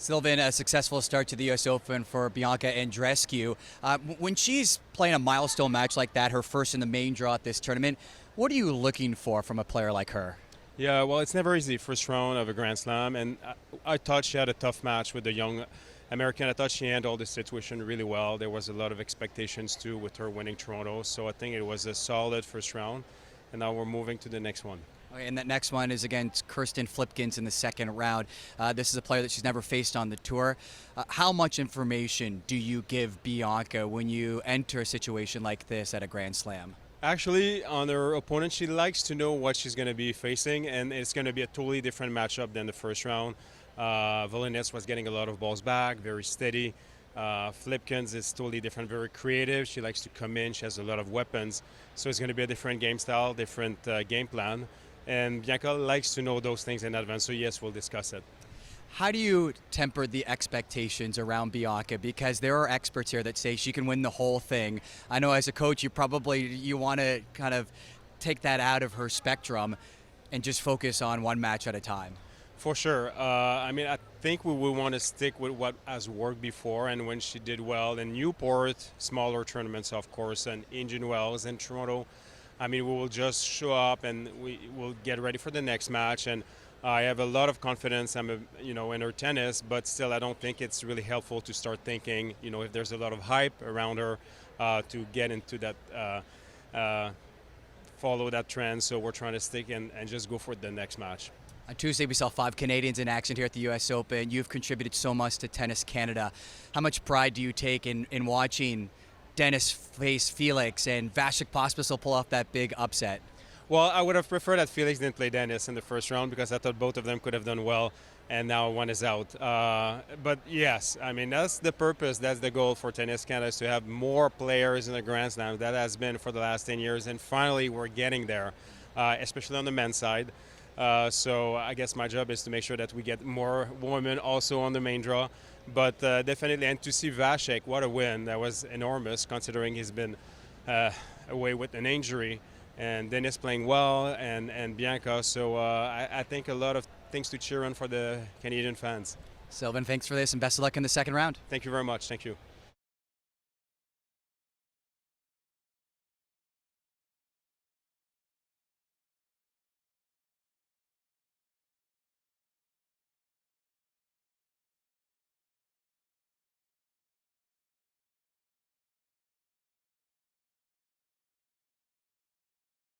Sylvain, a successful start to the U.S. Open for Bianca Andreescu. When she's playing a milestone match like that, her first in the main draw at this tournament, what are you looking for from a player like her? Yeah, well, it's never easy, first round of a Grand Slam, and I thought she had a tough match with the young American. I thought she handled the situation really well. There was a lot of expectations, too, with her winning Toronto, so I think it was a solid first round, and now we're moving to the next one. Okay, and that next one is against Kirsten Flipkens in the second round. This is a player that she's never faced on the tour. How much information do you give Bianca when you enter a situation like this at a Grand Slam? Actually, on her opponent, she likes to know what she's going to be facing, and it's going to be a totally different matchup than the first round. Volynets was getting a lot of balls back, very steady. Flipkens is totally different, very creative. She likes to come in. She has a lot of weapons. So it's going to be a different game style, different game plan. And Bianca likes to know those things in advance. So yes, we'll discuss it. How do you temper the expectations around Bianca? Because there are experts here that say she can win the whole thing. I know as a coach, you want to kind of take that out of her spectrum and just focus on one match at a time. For sure. I think we will want to stick with what has worked before, and when she did well in Newport, smaller tournaments, of course, and Indian Wells and Toronto. We will just show up and we will get ready for the next match. And I have a lot of confidence, in her tennis, but still, I don't think it's really helpful to start thinking, if there's a lot of hype around her, to get into that, follow that trend. So we're trying to stick and just go for the next match. On Tuesday, we saw 5 Canadians in action here at the U.S. Open. You've contributed so much to Tennis Canada. How much pride do you take in watching Dennis face Felix and Vasek Pospisil pull off that big upset? Well, I would have preferred that Felix didn't play Dennis in the first round because I thought both of them could have done well, and now one is out. But yes, that's the purpose, that's the goal for Tennis Canada, is to have more players in the Grand Slam. That has been for the last 10 years, and finally we're getting there, especially on the men's side. So I guess my job is to make sure that we get more women also on the main draw. But definitely, and to see Vasek, what a win. That was enormous considering he's been away with an injury. And Dennis playing well, and Bianca. So I think a lot of things to cheer on for the Canadian fans. Sylvain, thanks for this and best of luck in the second round. Thank you very much. Thank you.